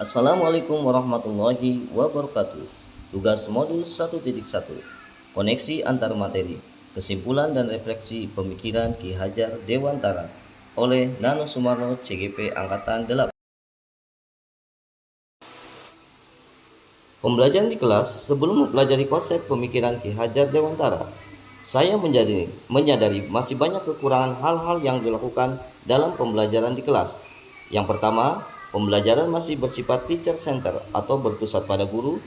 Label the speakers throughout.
Speaker 1: Assalamualaikum warahmatullahi wabarakatuh. Tugas modul 1.1. Koneksi antar materi. Kesimpulan dan refleksi pemikiran Ki Hajar Dewantara oleh Nano Sumarno CGP Angkatan 8. Pembelajaran di kelas. Sebelum mempelajari konsep pemikiran Ki Hajar Dewantara, saya menyadari masih banyak kekurangan hal-hal yang dilakukan dalam pembelajaran di kelas. Yang pertama, pembelajaran masih bersifat teacher center atau berpusat pada guru.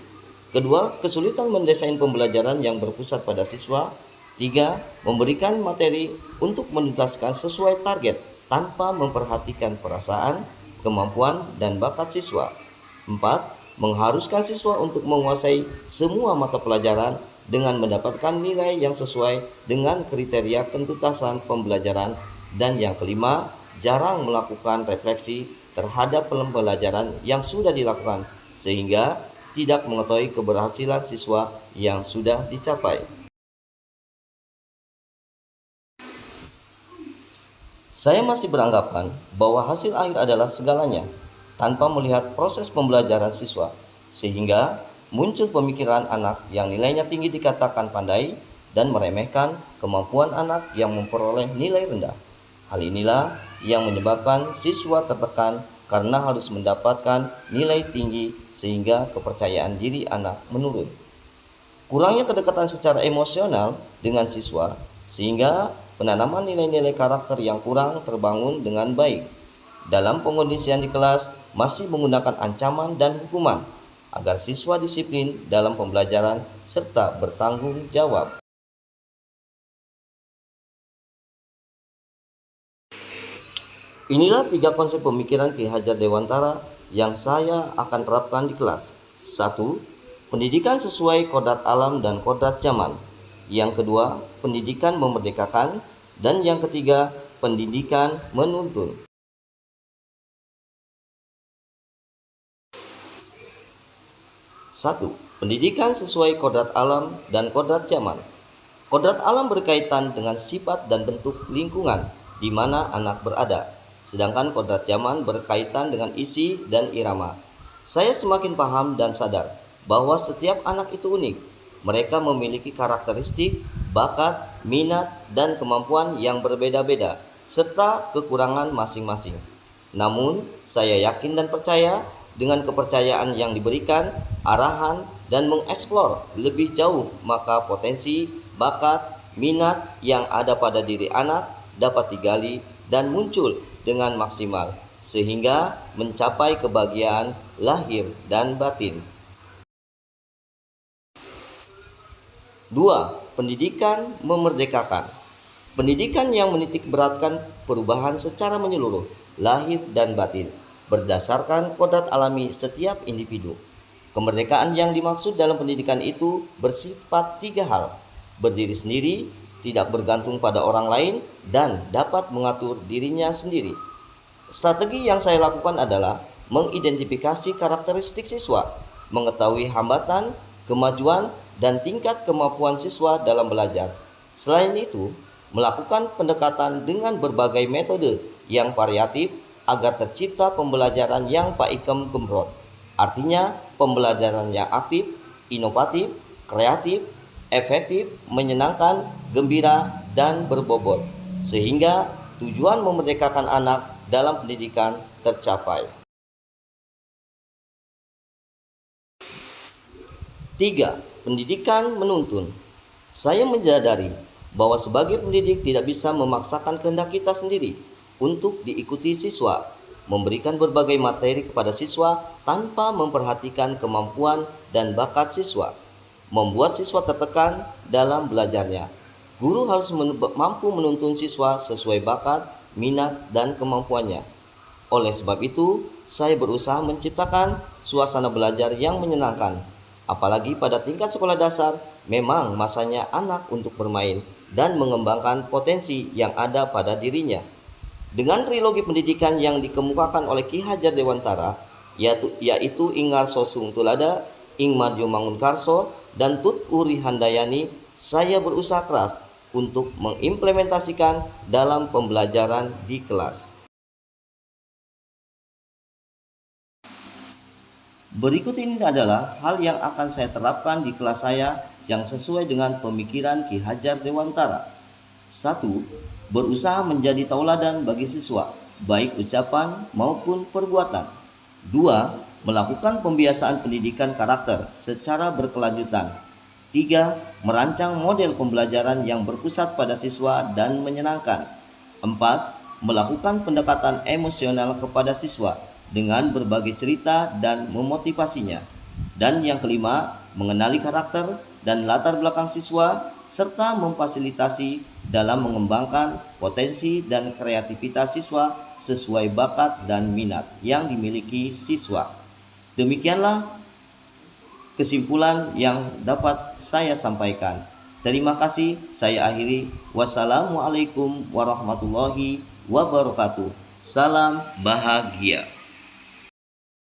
Speaker 1: Kedua, kesulitan mendesain pembelajaran yang berpusat pada siswa. Tiga, memberikan materi untuk menuntaskan sesuai target tanpa memperhatikan perasaan, kemampuan, dan bakat siswa. Empat, mengharuskan siswa untuk menguasai semua mata pelajaran dengan mendapatkan nilai yang sesuai dengan kriteria tuntutan pembelajaran. Dan yang kelima, jarang melakukan refleksi terhadap pembelajaran yang sudah dilakukan sehingga tidak mengetahui keberhasilan siswa yang sudah dicapai. Saya masih beranggapan bahwa hasil akhir adalah segalanya tanpa melihat proses pembelajaran siswa, sehingga muncul pemikiran anak yang nilainya tinggi dikatakan pandai dan meremehkan kemampuan anak yang memperoleh nilai rendah. Hal inilah yang menyebabkan siswa tertekan karena harus mendapatkan nilai tinggi sehingga kepercayaan diri anak menurun. Kurangnya kedekatan secara emosional dengan siswa sehingga penanaman nilai-nilai karakter yang kurang terbangun dengan baik. Dalam pengondisian di kelas masih menggunakan ancaman dan hukuman agar siswa disiplin dalam pembelajaran serta bertanggung jawab. Inilah 3 konsep pemikiran Ki Hajar Dewantara yang saya akan terapkan di kelas. 1. Pendidikan sesuai kodrat alam dan kodrat zaman. Yang kedua, pendidikan memerdekakan. Dan yang ketiga, pendidikan menuntun. 1. Pendidikan sesuai kodrat alam dan kodrat zaman. Kodrat alam berkaitan dengan sifat dan bentuk lingkungan di mana anak berada, sedangkan kodrat zaman berkaitan dengan isi dan irama. Saya semakin paham dan sadar bahwa setiap anak itu unik. Mereka memiliki karakteristik, bakat, minat, dan kemampuan yang berbeda-beda, serta kekurangan masing-masing. Namun, saya yakin dan percaya dengan kepercayaan yang diberikan, arahan, dan mengeksplor lebih jauh, maka potensi, bakat, minat yang ada pada diri anak dapat digali dan muncul dengan maksimal, sehingga mencapai kebahagiaan lahir dan batin. 2. Pendidikan memerdekakan. Pendidikan yang menitik beratkan perubahan secara menyeluruh, lahir dan batin, berdasarkan kodrat alami setiap individu. Kemerdekaan yang dimaksud dalam pendidikan itu bersifat 3 hal: berdiri sendiri, tidak bergantung pada orang lain, dan dapat mengatur dirinya sendiri. Strategi yang saya lakukan adalah mengidentifikasi karakteristik siswa, mengetahui hambatan, kemajuan, dan tingkat kemampuan siswa dalam belajar. Selain itu, melakukan pendekatan dengan berbagai metode yang variatif agar tercipta pembelajaran yang paikem gembrot. Artinya, pembelajaran yang aktif, inovatif, kreatif, efektif, menyenangkan, gembira, dan berbobot, sehingga tujuan memerdekakan anak dalam pendidikan tercapai. 3. Pendidikan menuntun. Saya menyadari bahwa sebagai pendidik tidak bisa memaksakan kehendak kita sendiri untuk diikuti siswa, memberikan berbagai materi kepada siswa tanpa memperhatikan kemampuan dan bakat siswa, membuat siswa tertekan dalam belajarnya. Guru harus mampu menuntun siswa sesuai bakat, minat, dan kemampuannya. Oleh sebab itu, saya berusaha menciptakan suasana belajar yang menyenangkan. Apalagi pada tingkat sekolah dasar, memang masanya anak untuk bermain dan mengembangkan potensi yang ada pada dirinya. Dengan trilogi pendidikan yang dikemukakan oleh Ki Hajar Dewantara, yaitu Ingarso Sung Tulada, Ing Madyo Mangunkarso, dan Tut Uri Handayani, saya berusaha keras untuk mengimplementasikan dalam pembelajaran di kelas. Berikut ini adalah hal yang akan saya terapkan di kelas saya yang sesuai dengan pemikiran Ki Hajar Dewantara. 1. Berusaha menjadi tauladan bagi siswa, baik ucapan maupun perbuatan. 2. Melakukan pembiasaan pendidikan karakter secara berkelanjutan. 3. Merancang model pembelajaran yang berpusat pada siswa dan menyenangkan. 4. Melakukan pendekatan emosional kepada siswa dengan berbagai cerita dan memotivasinya. Dan yang kelima, mengenali karakter dan latar belakang siswa serta memfasilitasi dalam mengembangkan potensi dan kreativitas siswa sesuai bakat dan minat yang dimiliki siswa. Demikianlah kesimpulan yang dapat saya sampaikan. Terima kasih, saya akhiri. Wassalamualaikum warahmatullahi wabarakatuh. Salam bahagia.